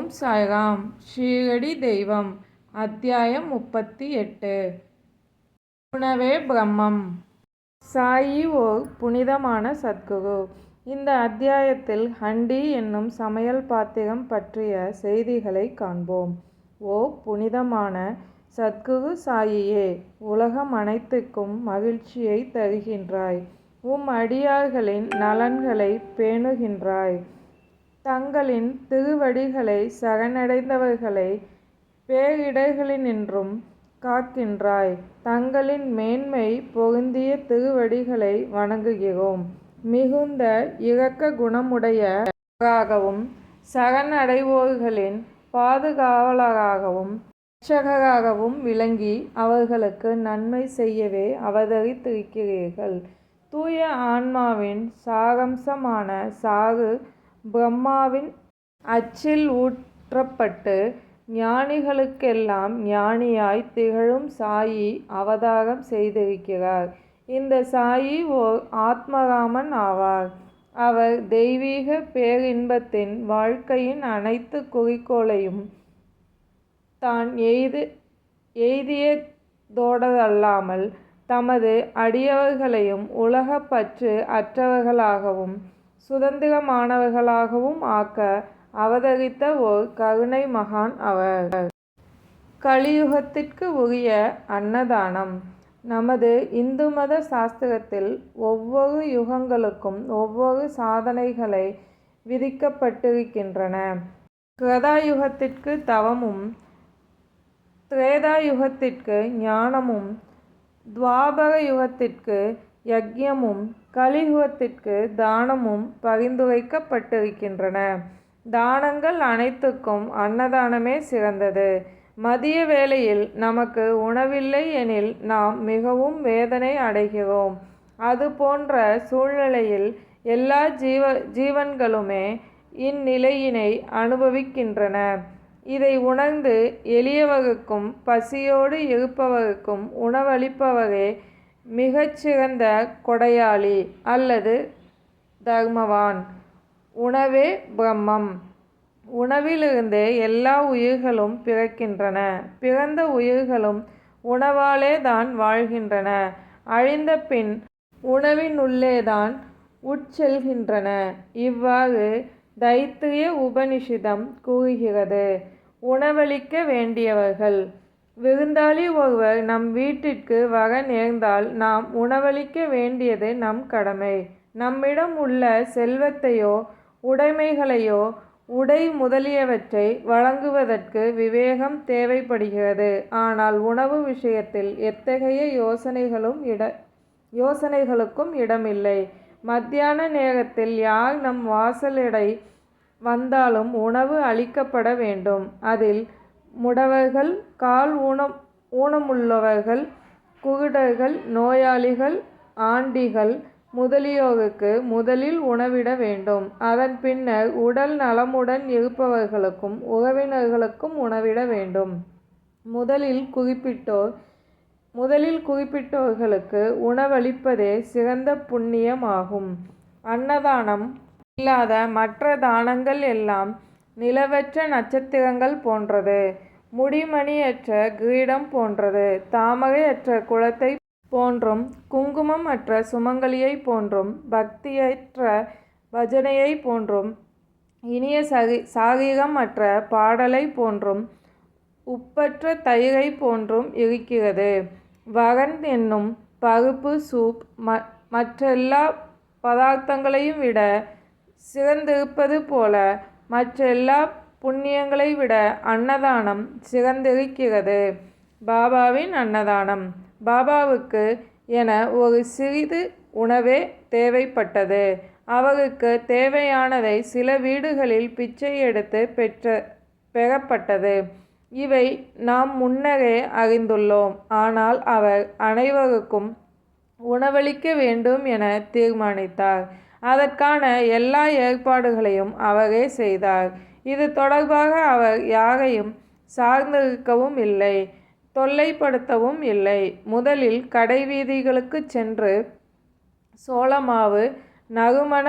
ஓம் சாய்ராம். ஷீரடி தெய்வம். அத்தியாயம் 38. உணவே பிரம்மம். சாயி ஓர் புனிதமான சத்குரு. இந்த அத்தியாயத்தில் ஹண்டி என்னும் சமையல் பாத்திரம் பற்றிய செய்திகளை காண்போம். ஓ புனிதமான சத்குரு சாயியே, உலகம் அனைத்துக்கும் மகிழ்ச்சியை தருகின்றாய். அடியார்களின் நலன்களை பேணுகின்றாய். தங்களின் திருவடிகளை சரணடைந்தவர்களை பேரிடர்களினின்றும் காக்கின்றாய். தங்களின் மேன்மை பொருந்திய திருவடிகளை வணங்குகிறோம். மிகுந்த இரக்க குணமுடையவராகவும் சரணடைவோர்களின் பாதுகாவலராகவும் இரட்சகராகவும் விளங்கி அவர்களுக்கு நன்மை செய்யவே அவதரித்திருக்கிறீர்கள். தூய ஆன்மாவின் சாரம்சமான சாறு பிரம்மாவின் அச்சில் ஊற்றப்பட்டு ஞானிகளுக்கெல்லாம் ஞானியாய் திகழும் சாயி அவதாரம் செய்திருக்கிறார். இந்த சாயி ஓர் ஆத்மராமன் ஆவார். அவர் தெய்வீக பேரின்பத்தின் வாழ்க்கையின் அனைத்து குறிக்கோளையும் தான் எய்தியதோடல்லாமல் தமது அடியவர்களையும் உலகப்பற்று அற்றவர்களாகவும் சுதந்திரமானவர்களாகவும் ஆக்க அவதரித்த ஓர் கருணை மகான் அவர். கலியுகத்திற்கு உரிய அன்னதானம். நமது இந்து மத சாஸ்திரத்தில் ஒவ்வொரு யுகங்களுக்கும் ஒவ்வொரு சாதனைகளை விதிக்கப்பட்டிருக்கின்றன. கிருதாயுகத்திற்கு தவமும், திரேதாயுகத்திற்கு ஞானமும், துவாபர யுகத்திற்கு யக்ஞமும், கலியுகத்திற்கு தானமும் பரிந்துரைக்கப்பட்டிருக்கின்றன. தானங்கள் அனைத்துக்கும் அன்னதானமே சிறந்தது. மதிய வேளையில் நமக்கு உணவில்லை எனில் நாம் மிகவும் வேதனை அடைகிறோம். அது போன்ற சூழ்நிலையில் எல்லா ஜீவன்களுமே இந்நிலையினை அனுபவிக்கின்றன. இதை உணர்ந்து எளியவருக்கும் பசியோடு இருப்பவருக்கும் உணவளிப்பவரே மிகச்சிறந்த கொடையாளி அல்லது தர்மவான். உணவே பிரம்மம். உணவிலிருந்தே எல்லா உயிர்களும் பிறக்கின்றன. பிறந்த உயிர்களும் உணவாலே தான் வாழ்கின்றன. அழிந்த பின் உணவினுள்ளேதான் உட்செல்கின்றன. இவ்வாறு தைத்திரிய உபனிஷதம் கூறுகிறது. உணவளிக்க வேண்டியவர்கள். விருந்தாளி ஒருவர் நம் வீட்டிற்கு வர நேர்ந்தால் நாம் உணவளிக்க வேண்டியது நம் கடமை. நம்மிடம் உள்ள செல்வத்தையோ உடைமைகளையோ உடை முதலியவற்றை வழங்குவதற்கு விவேகம் தேவைப்படுகிறது. ஆனால் உணவு விஷயத்தில் எத்தகைய யோசனைகளுக்கும் இடமில்லை. மத்தியான நேரத்தில் யார் நம் வாசலிடை வந்தாலும் உணவு அளிக்கப்பட வேண்டும். அதில் முடவர்கள், கால் ஊனமுள்ளவர்கள், குருடர்கள், நோயாளிகள், ஆண்டிகள் முதலியோருக்கு முதலில் உணவிட வேண்டும். அதன் பின்னர் உடல் நலமுடன் இருப்பவர்களுக்கும் உறவினர்களுக்கும் உணவிட வேண்டும். முதலில் குறிப்பிட்டோர்களுக்கு உணவளிப்பதே சிறந்த புண்ணியமாகும். அன்னதானம் இல்லாத மற்ற தானங்கள் எல்லாம் நிலவற்ற நட்சத்திரங்கள் போன்றது, முடிமணியற்ற கிரீடம் போன்றது, தாமரை அற்ற குளத்தை போன்றும், குங்குமம் அற்ற சுமங்கலியை போன்றும், பக்தியற்ற பஜனையை போன்றும், இனிய சாரீரம் அற்ற பாடலை போன்றும், உப்பற்ற தயிரை போன்றும் இருக்கிறது. வரன் என்னும் பருப்பு சூப் மற்றெல்லா பதார்த்தங்களையும் விட சிறந்திருப்பது போல மற்றெல்லா புண்ணியங்களை விட அன்னதானம் சிறந்திருக்கிறது. பாபாவின் அன்னதானம். பாபாவுக்கு என ஒரு சிறிது உணவே தேவைப்பட்டது. அவருக்கு தேவையானதை சில வீடுகளில் பிச்சை எடுத்து பெறப்பட்டது. இவை நாம் முன்னரே அறிந்துள்ளோம். ஆனால் அவர் அனைவருக்கும் உணவளிக்க வேண்டும் என தீர்மானித்தார். அதற்கான எல்லா ஏற்பாடுகளையும் அவரே செய்தார். இது தொடர்பாக அவர் யாரையும் சார்ந்திருக்கவும் இல்லை, தொல்லைப்படுத்தவும் இல்லை. முதலில் கடைவீதிகளுக்கு சென்று சோளமாவு, நறுமண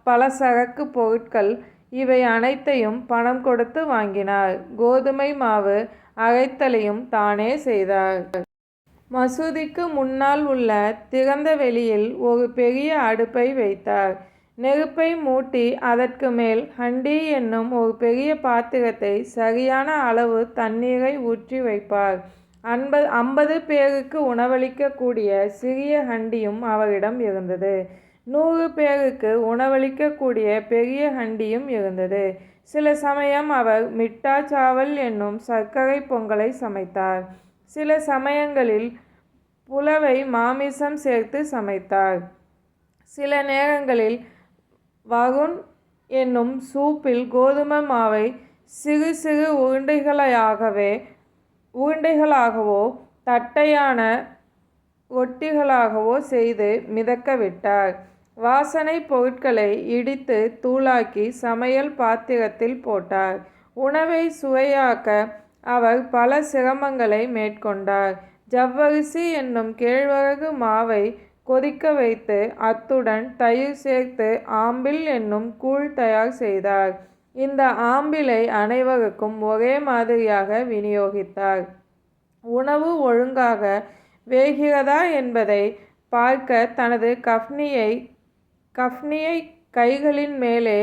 பலசரக்கு பொருட்கள் இவை அனைத்தையும் பணம் கொடுத்து வாங்கினார். கோதுமை மாவு அரைத்தலையும் தானே செய்தார். மசூதிக்கு முன்னால் உள்ள திறந்த வெளியில் ஒரு பெரிய அடுப்பை வைத்தார். நெருப்பை மூட்டி அதற்கு மேல் ஹண்டி என்னும் ஒரு பெரிய பாத்திரத்தை சரியான அளவு தண்ணீரை ஊற்றி வைப்பார். 50 பேருக்கு உணவளிக்கக்கூடிய சிறிய ஹண்டியும் அவரிடம் இருந்தது. 100 பேருக்கு உணவளிக்கக்கூடிய பெரிய ஹண்டியும் இருந்தது. சில சமயம் அவர் மிட்டா சாவல் என்னும் சர்க்கரை பொங்கலை சமைத்தார். சில சமயங்களில் புலவை மாமிசம் சேர்த்து சமைத்தார். சில நேரங்களில் வகுன் என்னும் சூப்பில் கோதுமை மாவை சிறு சிறு உருண்டைகளாகவோ தட்டையான ரொட்டிகளாகவோ செய்து மிதக்க விட்டார். வாசனை பொருட்களை இடித்து தூளாக்கி சமையல் பாத்திரத்தில் போட்டார். உணவை சுவையாக்க அவர் பல சிரமங்களை மேற்கொண்டார். ஜவ்வரிசி என்னும் கேழ்வரகு மாவை கொதிக்க வைத்து அத்துடன் தயிர் சேர்த்து ஆம்பில் என்னும் கூழ் தயார் செய்தார். இந்த ஆம்பிலை அனைவருக்கும் ஒரே மாதிரியாக விநியோகித்தார். உணவு ஒழுங்காக வேகிறதா என்பதை பார்க்க தனது கஃப்னியை கைகளின் மேலே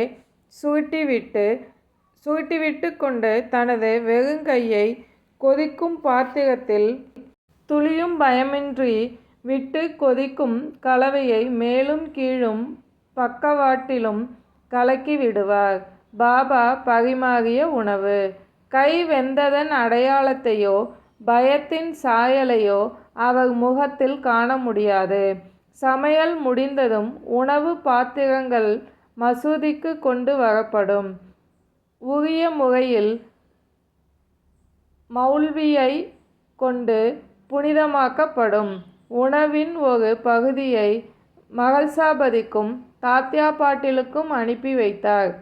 சுருட்டிவிட்டு கொண்டு தனது வெறுங்கையை கொதிக்கும் பாத்திரத்தில் துளியும் பயமின்றி விட்டு கொதிக்கும் கலவையை மேலும் கீழும் பக்கவாட்டிலும் கலக்கி விடுவார். பாபா பரிமாறிய உணவு. கை வெந்ததன் அடையாளத்தையோ பயத்தின் சாயலையோ அவர் முகத்தில் காண முடியாது. சமையல் முடிந்ததும் உணவு பாத்திரங்கள் மசூதிக்கு கொண்டு வரப்படும். உரிய முறையில் மௌல்வியை கொண்டு புனிதமாக்கப்படும். உணவின் ஒரு பகுதியை மகள்சாபதிக்கும் தாத்யா பாட்டிலுக்கும் அனுப்பி வைத்தார்.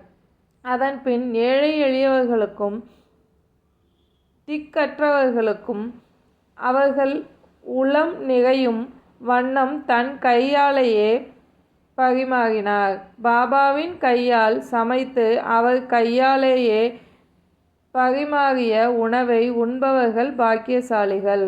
அதன்பின் ஏழை எளியவர்களுக்கும் திக்கற்றவர்களுக்கும் அவர்கள் உளம் நிறையும் வண்ணம் தன் கையாலேயே பரிமாறினார். பாபாவின் கையால் சமைத்து அவர் கையாலேயே பரிமாறிய உணவை உண்பவர்கள் பாக்கியசாலிகள்,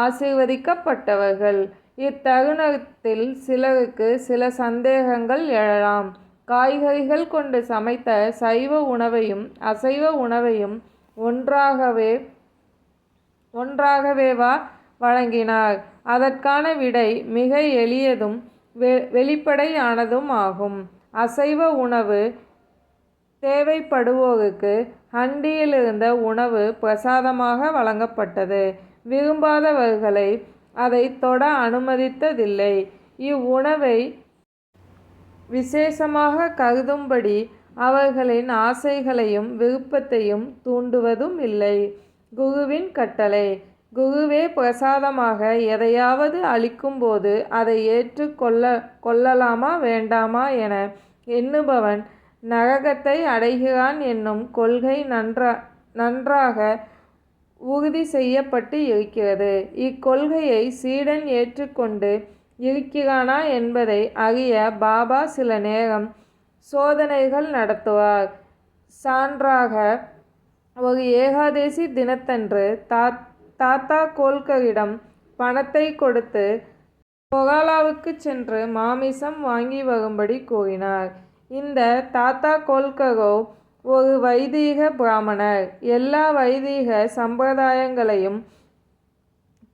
ஆசீர்வதிக்கப்பட்டவர்கள். இத்தருணத்தில் சிலருக்கு சில சந்தேகங்கள் எழலாம். காய்கறிகள் கொண்டு சமைத்த சைவ உணவையும் அசைவ உணவையும் ஒன்றாகவேவா வழங்கினார்? அதற்கான விடை மிக எளியதும் வெளிப்படையானதும் ஆகும். அசைவ உணவு தேவைப்படுவோருக்கு ஹண்டியிலிருந்த உணவு பிரசாதமாக வழங்கப்பட்டது. விரும்பாதவர்களை அதை தொட அனுமதித்ததில்லை. இவ்வுணவை விசேஷமாக கருதும்படி அவர்களின் ஆசைகளையும் விருப்பத்தையும் தூண்டுவதும் இல்லை. குருவின் கட்டளை. குருவே பிரசாதமாக எதையாவது அளிக்கும்போது அதை ஏற்று கொள்ளலாமா வேண்டாமா என எண்ணுபவன் நரகத்தை அடைகிறான் என்னும் கொள்கை நன்றாக உறுதி செய்யப்பட்டு இருக்கிறது. இக்கொள்கையை சீடன் ஏற்றுக்கொண்டு இருக்கிறானா என்பதை அறிய பாபா சில நேரம் சோதனைகள் நடத்துவார். சான்றாக, ஒரு ஏகாதசி தினத்தன்று தாத்தா கோல்கரிடம் பணத்தை கொடுத்து கொகாலாவுக்கு சென்று மாமிசம் வாங்கி வரும்படி கூறினார். இந்த தாத்தா கோல்கரோ ஒரு வைதீக பிராமணர். எல்லா வைதீக சம்பிரதாயங்களையும்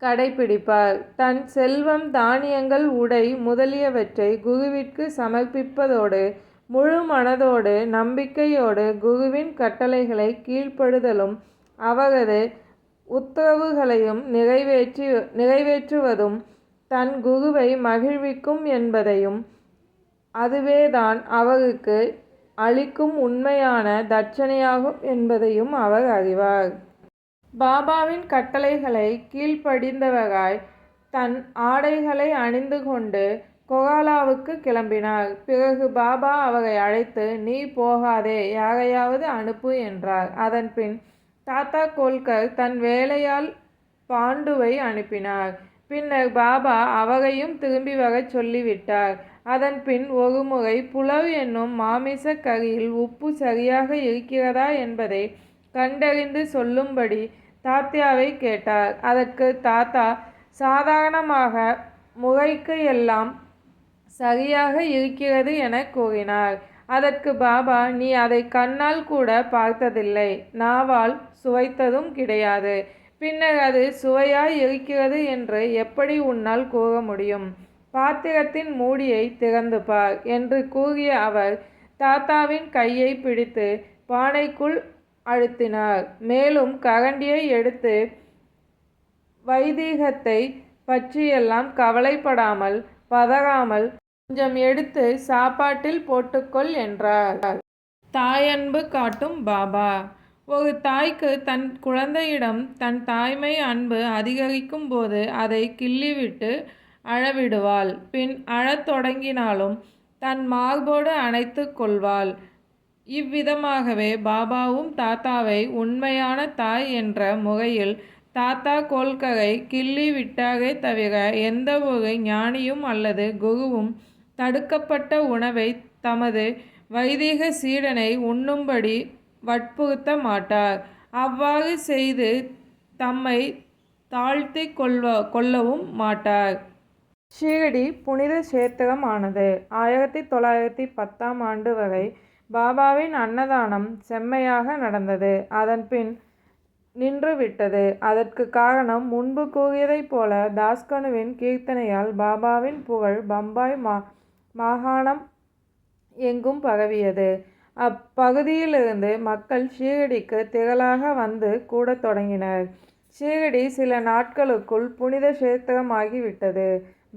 கடைபிடிப்பார். தன் செல்வம், தானியங்கள், உடை முதலியவற்றை குருவிற்கு சமர்ப்பிப்பதோடு முழு மனதோடு நம்பிக்கையோடு குருவின் கட்டளைகளை கீழ்ப்படுதலும் அவரது உத்தரவுகளையும் நிறைவேற்றுவதும் தன் குருவை மகிழ்விக்கும் என்பதையும் அதுவேதான் அவருக்கு அளிக்கும் உண்மையான தட்சணையாகும் என்பதையும் அவர் அறிவார். பாபாவின் கட்டளைகளை கீழ்ப்படிந்தவராய் தன் ஆடைகளை அணிந்து கொண்டு கொகாலாவுக்கு கிளம்பினார். பிறகு பாபா அவரை அழைத்து, நீ போகாதே, யாரையாவது அனுப்பு என்றார். அதன்பின் தாத்தா கோல்கர் தன் வேலையாள் பாண்டுவை அனுப்பினார். பின்னர் பாபா அவரையும் திரும்பி வரச் சொல்லிவிட்டார். அதன் பின் ஒருமுறை புலவ் என்னும் மாமிச கறியில் உப்பு சரியாக இருக்கிறதா என்பதை கண்டறிந்து சொல்லும்படி தாத்யாவை கேட்டார். அதற்கு தாத்தா சாதாரணமாக முறைக்கு எல்லாம் சரியாக இருக்கிறது என கூறினார். அதற்கு பாபா, நீ அதை கண்ணால் கூட பார்த்ததில்லை, நாவால் சுவைத்ததும் கிடையாது, பின்னர் அது சுவையாய் இருக்கிறது என்று எப்படி உன்னால் கூற முடியும்? பாத்திரத்தின் மூடியை திறந்து பார் என்று கூறிய அவர் தாத்தாவின் கையை பிடித்து பானைக்குள் அழுத்தினார். மேலும் கரண்டியை எடுத்து வைதீகத்தை பற்றியெல்லாம் கவலைப்படாமல் பதறாமல் கொஞ்சம் எடுத்து சாப்பாட்டில் போட்டுக்கொள் என்றார். தாயன்பு காட்டும் பாபா. ஒரு தாய்க்கு தன் குழந்தையிடம் தன் தாய்மை அன்பு அதிகரிக்கும் போது அதை கிள்ளிவிட்டு அழவிடுவாள். பின் அழத் தொடங்கினாலும் தன் மார்போடு அணைத்து கொள்வாள். இவ்விதமாகவே பாபாவும் தாத்தாவை உண்மையான தாய் என்ற முறையில் தாத்தா கோல்கரை கிள்ளி விட்டாரே தவிர எந்த ஒரு ஞானியும் அல்லது குருவும் தடுக்கப்பட்ட உணவை தமது வைதீக சீடனை உண்ணும்படி வற்புறுத்த மாட்டார். அவ்வாறு செய்து தம்மை தாழ்த்தி கொள்ளவும் மாட்டார். ஷீரடி புனித சேத்திரம் ஆனது. 1910ஆம் ஆண்டு வரை பாபாவின் அன்னதானம் செம்மையாக நடந்தது. அதன் பின் நின்றுவிட்டது. அதற்கு காரணம் முன்பு கூறியதைப் போல தாஸ்கனுவின் கீர்த்தனையால் பாபாவின் புகழ் பம்பாய் மாகாணம் எங்கும் பரவியது. அப்பகுதியிலிருந்து மக்கள் ஷீரடிக்கு திரளாக வந்து கூடத் தொடங்கினர். ஷீரடி சில நாட்களுக்குள் புனித சேத்திரமாகிவிட்டது.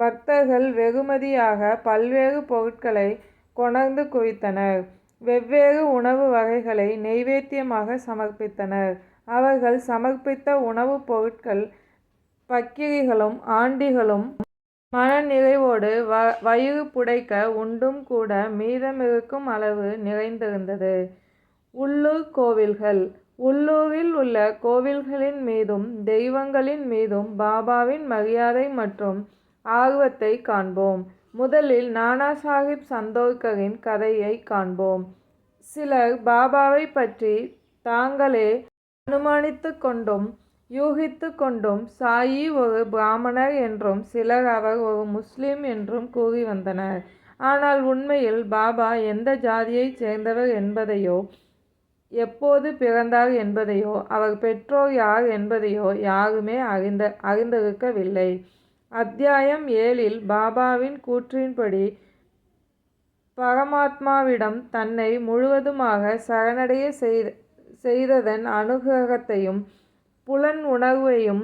பக்தர்கள் வெகுமதியாக பல்வேறு பொருட்களை கொணர்ந்து குவித்தனர். வெவ்வேறு உணவு வகைகளை நெய்வேத்தியமாக சமர்ப்பித்தனர். அவர்கள் சமர்ப்பித்த உணவுப் பொருட்கள் பக்கிரிகளும் ஆண்டிகளும் மன நிறைவோடு வயிறு புடைக்க உண்டும் கூட மீதமிருக்கும் அளவு நிறைந்திருந்தது. உள்ளூர் கோவில்கள். உள்ளூரில் உள்ள கோவில்களின் மீதும் தெய்வங்களின் மீதும் பாபாவின் மரியாதை மற்றும் ஆர்வத்தை காண்போம். முதலில் நானா சாஹிப் சந்தோர்கரின் கதையை காண்போம். சிலர் பாபாவை பற்றி தாங்களே அனுமானித்து கொண்டும் யூகித்து கொண்டும் சாயி ஒரு பிராமணர் என்றும் சிலர் அவர் ஒரு முஸ்லிம் என்றும் கூறி வந்தனர். ஆனால் உண்மையில் பாபா எந்த ஜாதியைச் சேர்ந்தவர் என்பதையோ, எப்போது பிறந்தார் என்பதையோ, அவர் பெற்றோர் யார் என்பதையோ யாருமே அறிந்திருக்கவில்லை. அத்தியாயம் 7இல் பாபாவின் கூற்றின்படி பரமாத்மாவிடம் தன்னை முழுவதுமாக சரணடைய செய்ததன் அனுகிரகத்தையும் புலன் உணர்வையும்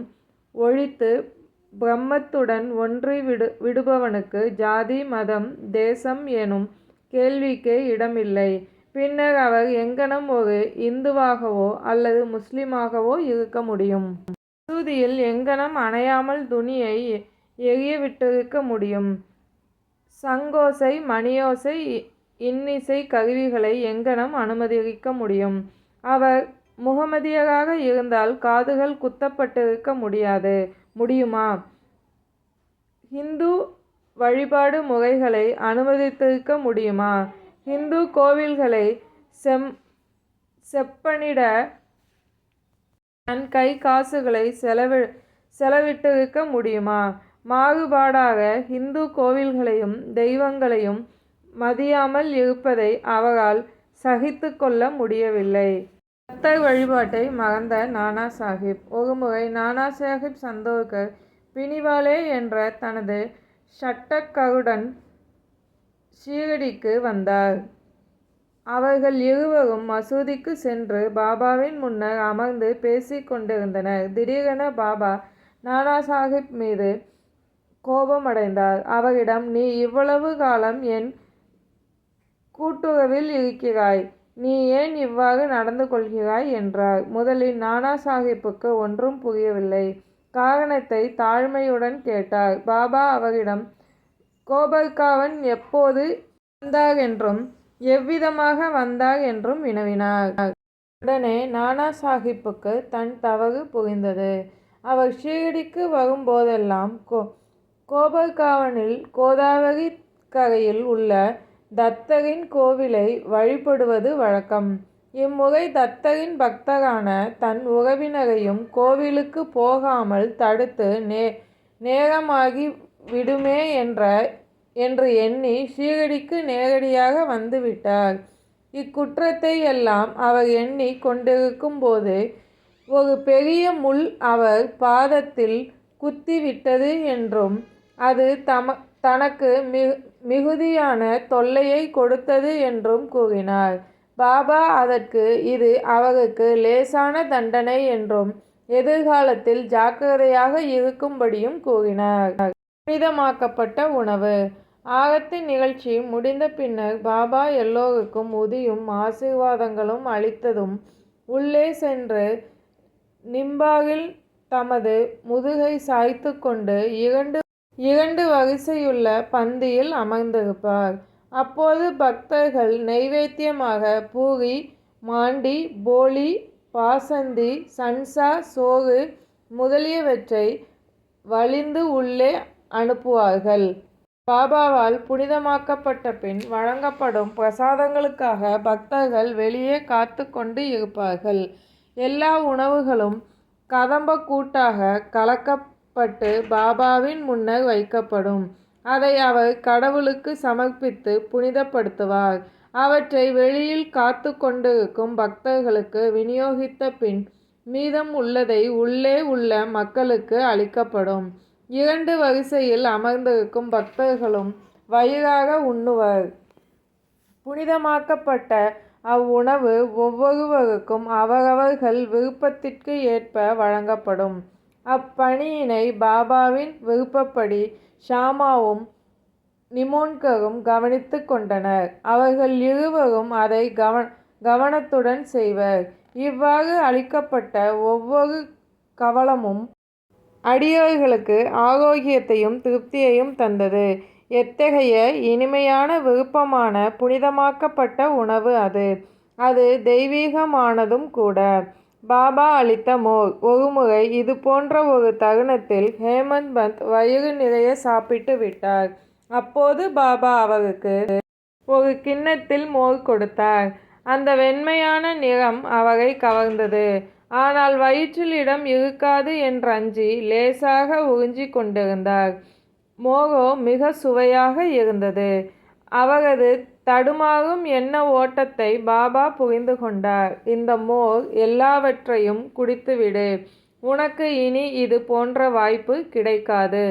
ஒழித்து பிரம்மத்துடன் ஒன்றி விடுபவனுக்கு ஜாதி மதம் தேசம் எனும் கேள்விக்கே இடமில்லை. பின்னர் அவர் எங்கனம் ஒரு இந்துவாகவோ அல்லது முஸ்லிமாகவோ இருக்க முடியும்? மசூதியில் எங்கனம் அணையாமல் துணியை எரியவிட்டிருக்க முடியும்? சங்கோசை மணியோசை இன்னிசை கருவிகளை எங்கனம் அனுமதிக்க முடியும்? அவர் முகமதியராக இருந்தால் காதுகள் குத்தப்பட்டிருக்க முடியுமா? ஹிந்து வழிபாடு முறைகளை அனுமதித்திருக்க முடியுமா? ஹிந்து கோவில்களை செப்பனிட தன் கை காசுகளை செலவிட்டிருக்க முடியுமா? மாறுபாடாக ஹிந்து கோவில்களையும் தெய்வங்களையும் மதியாமல் இருப்பதை அவரால் சகித்து கொள்ள முடியவில்லை. பக்தர் வழிபாட்டை மறந்த நானா சாஹிப். ஒருமுறை நானா சாஹிப் சந்தோர்கர் பினிவாலே என்ற தனது ஷட்டக்கருடன் ஷீரடிக்கு வந்தார். அவர்கள் இருவரும் மசூதிக்கு சென்று பாபாவின் முன்னர் அமர்ந்து பேசிக் கொண்டிருந்தனர். திடீரென பாபா நானா சாஹிப் மீது கோபமடைந்தார். அவரிடம், நீ இவ்வளவு காலம் என் கூட்டுறவில் இருக்கிறாய், நீ ஏன் இவ்வாறு நடந்து கொள்கிறாய் என்றார். முதலில் நானா சாஹிப்புக்கு ஒன்றும் புரியவில்லை. காரணத்தை தாழ்மையுடன் கேட்டார். பாபா அவரிடம் கோபர்காவன் எப்போது வந்தார் என்றும் எவ்விதமாக வந்தார் என்றும் வினவினார். உடனே நானா சாஹிப்புக்கு தன் தவறு புரிந்தது. அவர் ஷீரடிக்கு வரும்போதெல்லாம் கோபர்காவனில் கோதாவரி கரையில் உள்ள தத்தரின் கோவிலை வழிபடுவது வழக்கம். இம்முறை தத்தரின் பக்தரான தன் உறவினரையும் கோவிலுக்கு போகாமல் தடுத்து நேரமாகி விடுமே என்று எண்ணி ஷீரடிக்கு நேரடியாக வந்துவிட்டார். இக்குற்றத்தை எல்லாம் அவர் எண்ணி கொண்டிருக்கும் போது ஒரு பெரிய முள் அவர் பாதத்தில் குத்திவிட்டது என்றும் அது தனக்கு மிகுதியான தொல்லையை கொடுத்தது என்றும் கூறினார். பாபா அதற்கு இது அவருக்கு லேசான தண்டனை என்றும் எதிர்காலத்தில் ஜாக்கிரதையாக இருக்கும்படியும் கூறினார். புனிதமாக்கப்பட்ட உணவு. ஆரத்தி நிகழ்ச்சி முடிந்த பின்னர் பாபா எல்லோருக்கும் உதியும் ஆசீர்வாதங்களும் அளித்ததும் உள்ளே சென்று நிம்பாகில் தமது முதுகை சாய்த்து கொண்டு இரண்டு வரிசையுள்ள பந்தியில் அமர்ந்திருப்பார். அப்போது பக்தர்கள் நைவேத்தியமாக பூரி, மாண்டி, போலி, பாசந்தி, சன்சா, சோறு முதலியவற்றை வழிந்து உள்ளே அனுப்புவார்கள். பாபாவால் புனிதமாக்கப்பட்ட பின் வழங்கப்படும் பிரசாதங்களுக்காக பக்தர்கள் வெளியே காத்து கொண்டு இருப்பார்கள். எல்லா உணவுகளும் கதம்பக்கூட்டாக கலக்கப்பட்டு பாபாவின் முன்னர் வைக்கப்படும். அதை அவர் கடவுளுக்கு சமர்ப்பித்து புனிதப்படுத்துவார். அவற்றை வெளியில் காத்து கொண்டிருக்கும் பக்தர்களுக்கு விநியோகித்த பின் மீதம் உள்ளதை உள்ளே உள்ள மக்களுக்கு அளிக்கப்படும். இரண்டு வரிசையில் அமர்ந்திருக்கும் பக்தர்களும் வயிறார உண்ணுவர். புனிதமாக்கப்பட்ட அவ்வுணவு ஒவ்வொருவருக்கும் அவரவர்கள் விருப்பத்திற்கு ஏற்ப வழங்கப்படும். அப்பணியினை பாபாவின் விருப்பப்படி ஷாமாவும் நிமோன்கரும் கவனித்து கொண்டனர். அவர்கள் இருவரும் அதை கவனத்துடன் செய்வர். இவ்வாறு அளிக்கப்பட்ட ஒவ்வொரு கவளமும் அடியவர்களுக்கு ஆரோக்கியத்தையும் திருப்தியையும் தந்தது. எத்தகைய இனிமையான விருப்பமான புனிதமாக்கப்பட்ட உணவு அது! அது தெய்வீகமானதும் கூட. பாபா அளித்த மோர். ஒருமுறை இது போன்ற ஒரு தருணத்தில் ஹேமந்த் பந்த் வயிறு நிறைய சாப்பிட்டு விட்டார். அப்போது பாபா அவருக்கு ஒரு கிண்ணத்தில் மோர் கொடுத்தார். அந்த வெண்மையான நிறம் அவரை கவர்ந்தது. ஆனால் வயிற்றில் இடம் இருக்காது என்றஞ்சி லேசாக உறிஞ்சிக் கொண்டிருந்தார். மோரோ மிக சுவையாக இருந்தது. அவரது தடுமாறும் எண்ண ஓட்டத்தை பாபா புரிந்து கொண்டார். இந்த மோர் எல்லாவற்றையும் குடித்துவிடு. உனக்கு இனி இது போன்ற வாய்ப்பு கிடைக்காது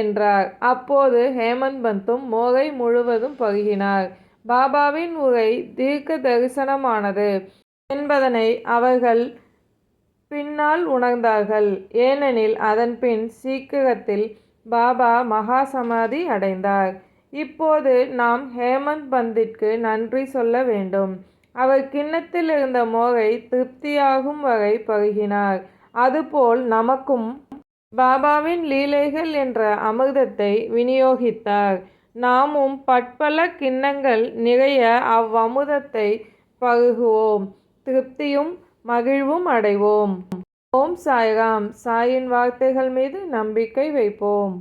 என்றார். அப்போது ஹேமந்த் பந்தும் மோரை முழுவதும் பருகினார். பாபாவின் உரை தீர்க்க தரிசனமானது என்பதனை அவர்கள் பின்னால் உணர்ந்தார்கள். ஏனெனில் அதன்பின் சீக்கிரத்தில் பாபா மகா சமாதி அடைந்தார். இப்போது நாம் ஹேமந்த் பந்திற்கு நன்றி சொல்ல வேண்டும். அவர் கிண்ணத்தில் இருந்த மோரை திருப்தியாகும் வரை பருகினார். அதுபோல் நமக்கும் பாபாவின் லீலைகள் என்ற அமிர்தத்தை விநியோகித்தார். நாமும் பற்பல கிண்ணங்கள் நிறைய அவ்வமுதத்தை பருகுவோம். திருப்தியும் மகிழ்வும் அடைவோம். ஓம் சாய்ராம். சாயின் வார்த்தைகள் மீது நம்பிக்கை வைப்போம்.